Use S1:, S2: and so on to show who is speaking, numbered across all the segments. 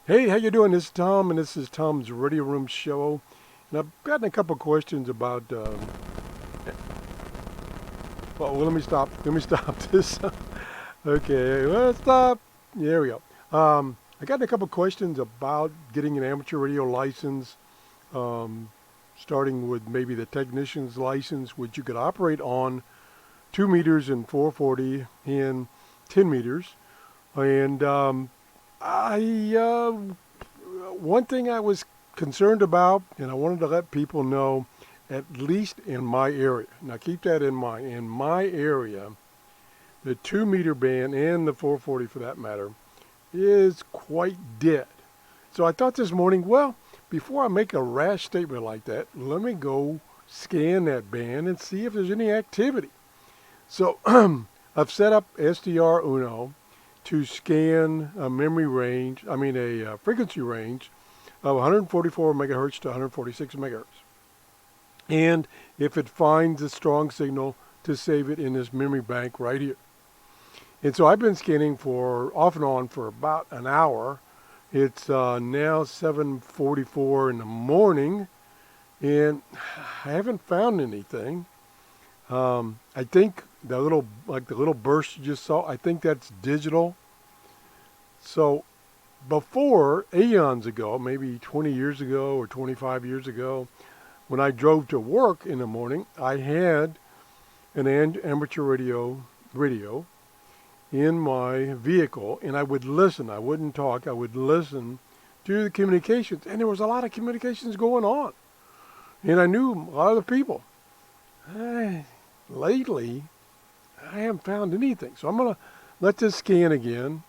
S1: Hey, how you doing? This is Tom, and this is Tom's Radio Room Show. And I've gotten a couple questions about. Let me stop. Let me stop this. Okay, let's stop. There we go. I got a couple questions about getting an amateur radio license, um, starting with maybe the technician's license, which you could operate on 2 meters and 440 and 10 meters. And I one thing I was concerned about, and I wanted to let people know, at least in my area. Now keep that in mind. In my area, the 2 meter band and the 440 for that matter is quite dead. So I thought this morning, well, before I make a rash statement like that, let me go scan that band and see if there's any activity. So I've set up SDR Uno to scan a a frequency range of 144 megahertz to 146 megahertz. And if it finds a strong signal, to save it in this memory bank right here. And so I've been scanning for off and on for about an hour. It's now 7:44 in the morning, and I haven't found anything. I think the little burst you just saw, I think that's digital. So before, eons ago, maybe 20 years ago or 25 years ago, when I drove to work in the morning, I had an amateur radio in my vehicle, and I would listen. I wouldn't talk. I would listen to the communications, and there was a lot of communications going on, and I knew a lot of the people. Lately, I haven't found anything, so I'm gonna let this scan again,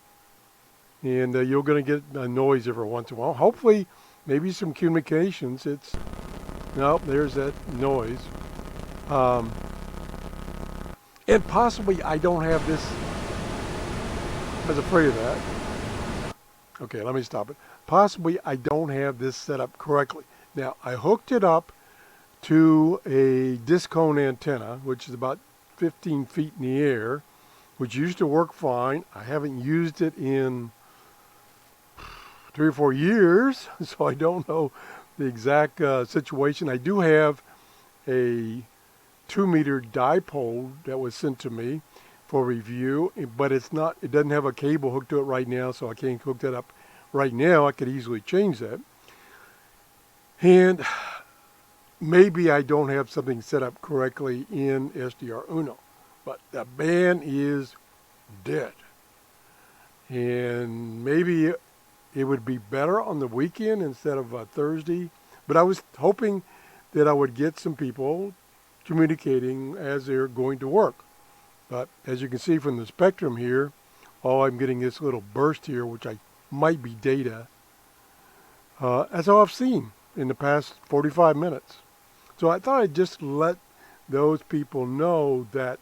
S1: and you're gonna get a noise every once in a while. Hopefully, maybe some communications. Nope, there's that noise. And possibly I don't have this. I was afraid of that. Okay, let me stop it. Possibly I don't have this set up correctly. Now, I hooked it up to a disc cone antenna, which is about 15 feet in the air, which used to work fine. I haven't used it in 3 or 4 years, so I don't know the exact situation. I do have a 2 meter dipole that was sent to me for review, but it doesn't have a cable hooked to it right now, so I can't hook that up right now. I could easily change that. And maybe I don't have something set up correctly in SDR Uno, but the band is dead. And maybe it would be better on the weekend instead of Thursday, but I was hoping that I would get some people communicating as they're going to work. But as you can see from the spectrum here, I'm getting this little burst here, which might be data. That's all I've seen in the past 45 minutes. So I thought I'd just let those people know that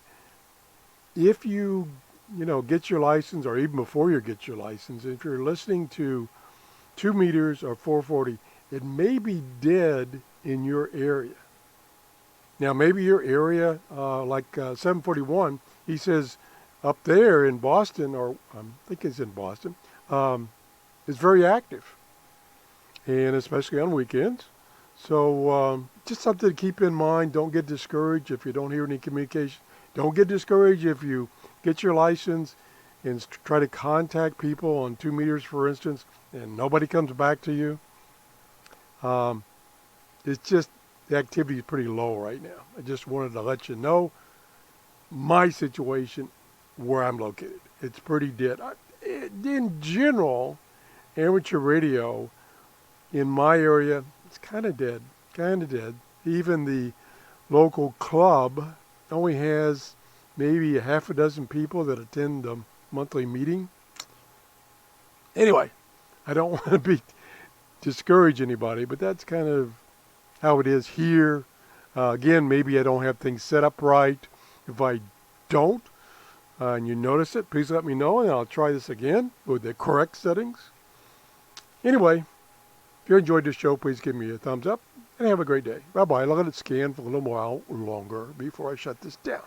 S1: if you get your license, or even before you get your license, if you're listening to 2 meters or 440, it may be dead in your area. Now, maybe your area, like 741, he says up there in Boston, or I think it's in Boston, is very active, and especially on weekends. So just something to keep in mind. Don't get discouraged if you don't hear any communication. Don't get discouraged if you get your license and try to contact people on 2 meters, for instance, and nobody comes back to you. It's just the activity is pretty low right now. I just wanted to let you know my situation where I'm located. It's pretty dead. In general, amateur radio in my area, it's kind of dead. Even the local club only has maybe a half a dozen people that attend the monthly meeting. Anyway, I don't want to discourage anybody, but that's kind of how it is here. Again, maybe I don't have things set up right. If I don't, and you notice it, please let me know, and I'll try this again with the correct settings. Anyway, if you enjoyed this show, please give me a thumbs up, and have a great day. Bye-bye. I'll let it scan for a little while longer before I shut this down.